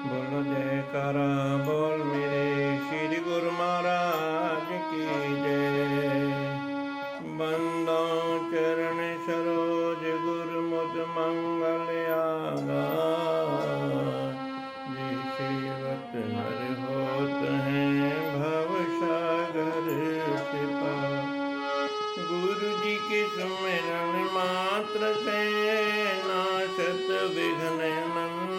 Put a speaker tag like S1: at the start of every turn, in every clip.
S1: बोलो जयकारा बोल मेरे श्री गुरु महाराज की जय। बंदो चरण सरोज गुरु मुद मंगल आगा। जी सेवत नर होत हैं भव सागर से पार। गुरु जी के सुमिरन मात्र से नाशत विघ्न अनंत।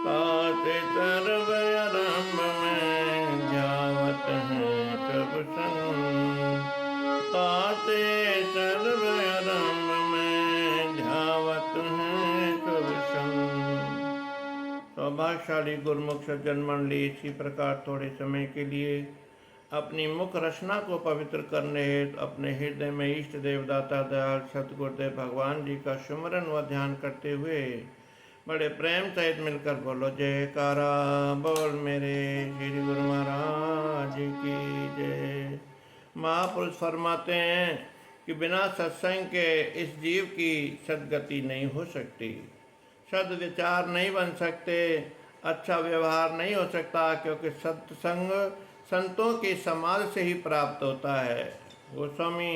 S1: ताते सर्व आरंभ में ध्यावत हैं सब संत। ताते सर्व आरंभ में ध्यावत हैं सब संत। सौभाग्यशाली गुरुमुख सज्जन मंडली इसी प्रकार थोड़े समय के लिए अपनी मुख रचना को पवित्र करने हेतु अपने हृदय में इष्ट देवदाता दयाल सतगुरुदेव भगवान जी का सुमरन व ध्यान करते हुए बड़े प्रेम सहित मिलकर बोलो जयकारा बोल मेरे श्री गुरु महाराज की जय। महापुरुष फरमाते हैं कि बिना सत्संग के इस जीव की सद्गति नहीं हो सकती, सद्विचार नहीं बन सकते, अच्छा व्यवहार नहीं हो सकता, क्योंकि सत्संग संतों के समाज से ही प्राप्त होता है। गोस्वामी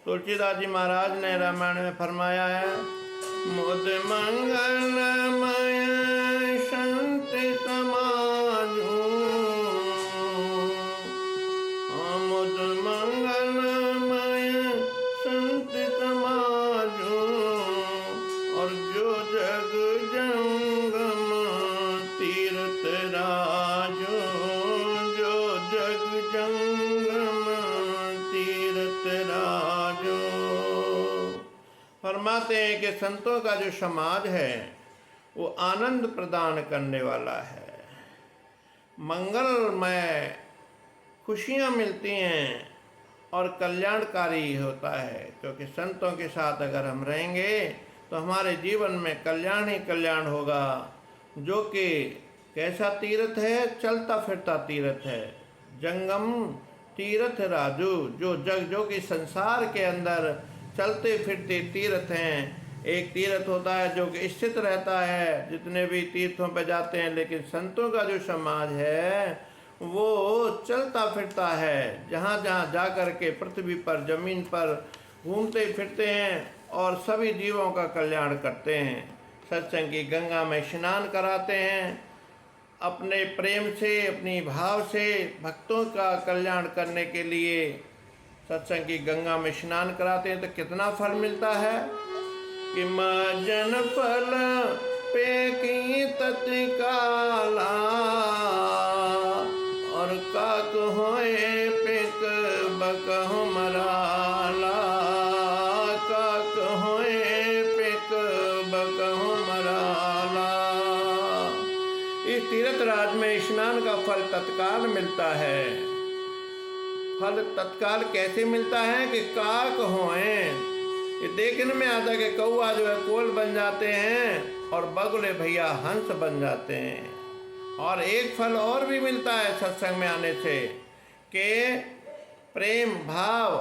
S1: तुलसीदास जी महाराज ने रामायण में फरमाया है, मुद मंगलमय संत समाजू। मुद मंगलमय संत समाजू। और जो जग जंगम तीर्थ राजो। जो जग जंगम तीर्थ राजो। फरमाते हैं कि संतों का जो समाज है वो आनंद प्रदान करने वाला है, मंगलमय खुशियाँ मिलती हैं और कल्याणकारी होता है। क्योंकि संतों के साथ अगर हम रहेंगे तो हमारे जीवन में कल्याण ही कल्याण होगा। जो कि कैसा तीर्थ है, चलता फिरता तीर्थ है। जंगम तीर्थ राजू। जो कि संसार के अंदर चलते फिरते तीर्थ हैं। एक तीर्थ होता है जो कि स्थित रहता है, जितने भी तीर्थों पर जाते हैं, लेकिन संतों का जो समाज है वो चलता फिरता है। जहाँ जहाँ जा कर के पृथ्वी पर जमीन पर घूमते फिरते हैं और सभी जीवों का कल्याण करते हैं। सत्संग की गंगा में स्नान कराते हैं, अपने प्रेम से अपनी भाव से भक्तों का कल्याण करने के लिए सत्संग की गंगा में स्नान कराते हैं। तो कितना फल मिलता है कि मजन फल पे की तत्काला। और काक होए पिक बकहु मराला। काक होए पिक बकहु मराला। इस तीर्थ राज में स्नान का फल तत्काल मिलता है। फल तत्काल कैसे मिलता है कि काक होए, ये देखने में आता है कि कौआ जो है कोल बन जाते हैं और बगुले भैया हंस बन जाते हैं। और एक फल और भी मिलता है सत्संग में आने से कि प्रेम भाव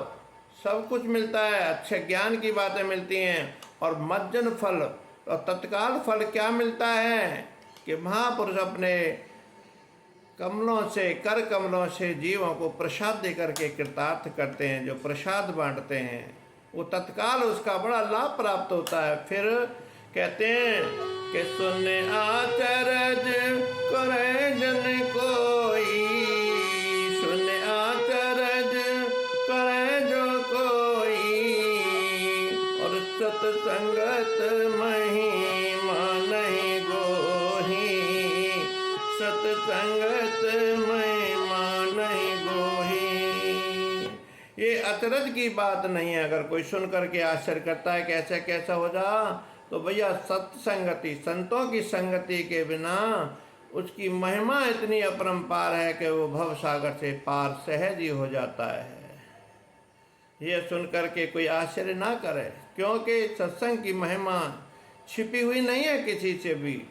S1: सब कुछ मिलता है, अच्छे ज्ञान की बातें मिलती हैं। और मज्जन फल और तत्काल फल क्या मिलता है कि महापुरुष अपने कमलों से कर कमलों से जीवों को प्रसाद दे करके कृतार्थ करते हैं। जो प्रसाद बांटते हैं वो तत्काल उसका बड़ा लाभ प्राप्त होता है। फिर कहते हैं कि सुन आचरज करे जन कोई। सुन आचरज करे जो कोई। और सत्संगत महिमा नहीं गोही। सत्संगत महिमा नहीं गोही। ये अचरज की बात नहीं है। अगर कोई सुन करके आश्चर्य करता है कि ऐसा कैसा हो जा, तो भैया सत्संगति संतों की संगति के बिना उसकी महिमा इतनी अपरंपार है कि वो भव सागर से पार सहज ही हो जाता है। ये सुन करके कोई आश्चर्य ना करे, क्योंकि सत्संग की महिमा छिपी हुई नहीं है किसी से भी।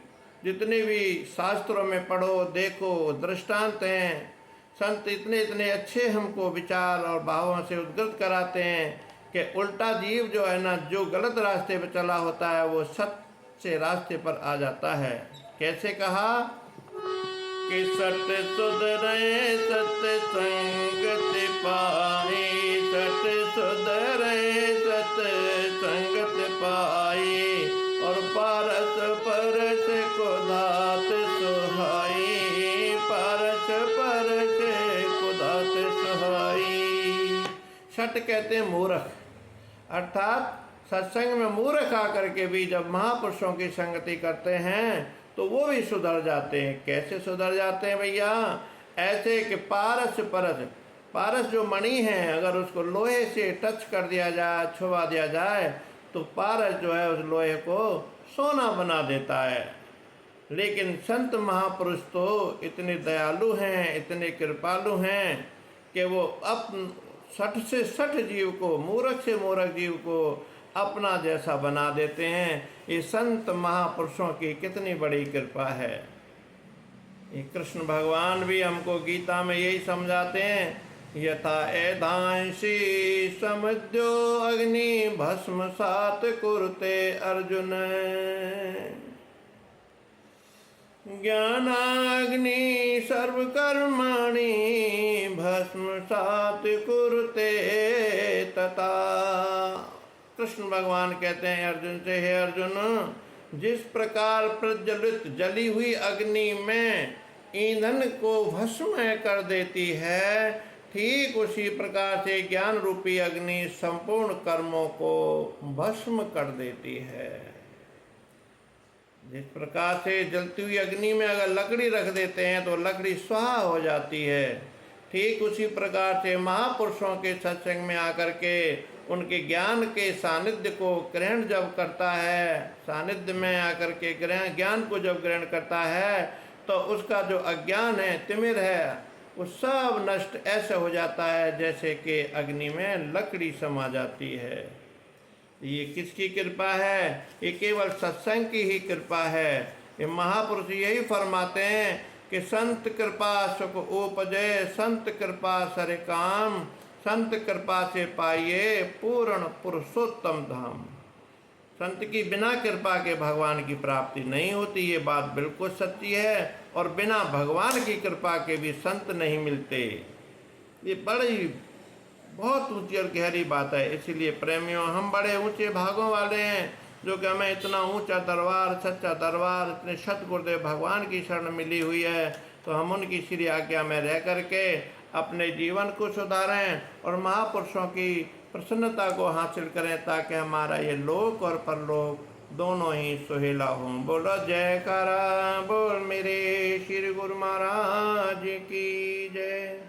S1: जितने भी शास्त्रों में पढ़ो देखो दृष्टांत हैं। संत इतने इतने अच्छे हमको विचार और भावों से उद्गत कराते हैं कि उल्टा जीव जो है ना, जो गलत रास्ते पर चला होता है वो सत्य रास्ते पर आ जाता है। कैसे कहा कि सत सुधरे सत्संगत पाए, सत सुधरे सत्संगत पाए, और पारस परस को धात सुहाई, पारस परस को धात सुहाई। सट कहते हैं मूर्ख, अर्थात सत्संग में मूर्ख आकर के भी जब महापुरुषों की संगति करते हैं तो वो भी सुधर जाते हैं। कैसे सुधर जाते हैं भैया? ऐसे कि पारस परस, पारस जो मणि है अगर उसको लोहे से टच कर दिया जाए, छुआ दिया जाए, तो पारस जो है उस लोहे को सोना बना देता है। लेकिन संत महापुरुष तो इतने दयालु हैं, इतने कृपालु हैं कि वो सठ से सठ जीव को, मूर्ख से मूर्ख जीव को अपना जैसा बना देते हैं। ये संत महापुरुषों की कितनी बड़ी कृपा है। ये कृष्ण भगवान भी हमको गीता में यही समझाते हैं, यथा एधांसी समुद्यो अग्नि भस्म सात कुरुते अर्जुन, ज्ञानाग्नि सर्वकर्माणि भस्म सात कुरुते तथा। कृष्ण भगवान कहते हैं अर्जुन से, हे अर्जुन, जिस प्रकार प्रज्वलित जली हुई अग्नि में ईंधन को भस्म कर देती है, ठीक उसी प्रकार से ज्ञान रूपी अग्नि संपूर्ण कर्मों को भस्म कर देती है। जिस प्रकार से जलती हुई अग्नि में अगर लकड़ी रख देते हैं तो लकड़ी स्वाहा हो जाती है, ठीक उसी प्रकार से महापुरुषों के सत्संग में आकर के उनके ज्ञान के सानिध्य को ग्रहण जब करता है, सानिध्य में आकर के ज्ञान को जब ग्रहण करता है, तो उसका जो अज्ञान है, तिमिर है, वो सब नष्ट ऐसे हो जाता है जैसे कि अग्नि में लकड़ी समा जाती है। ये किसकी कृपा है? ये केवल सत्संग की ही कृपा है। ये महापुरुष यही फरमाते हैं कि संत कृपा सुख उपजय, संत कृपा सरे काम, संत कृपा से पाइए पूर्ण पुरुषोत्तम धाम। संत की बिना कृपा के भगवान की प्राप्ति नहीं होती, ये बात बिल्कुल सच्ची है। और बिना भगवान की कृपा के भी संत नहीं मिलते। ये बड़ी बहुत ऊंची और गहरी बात है। इसीलिए प्रेमियों, हम बड़े ऊंचे भागों वाले हैं जो कि हमें इतना ऊंचा दरबार, सच्चा दरबार, इतने सतगुरुदेव भगवान की शरण मिली हुई है, तो हम उनकी श्री आज्ञा में रह करके अपने जीवन को सुधारें और महापुरुषों की प्रसन्नता को हासिल करें, ताकि हमारा ये लोक और परलोक दोनों ही सुहेला हों। बोलो जयकारा बोल मेरे श्री गुरु महाराज की जय।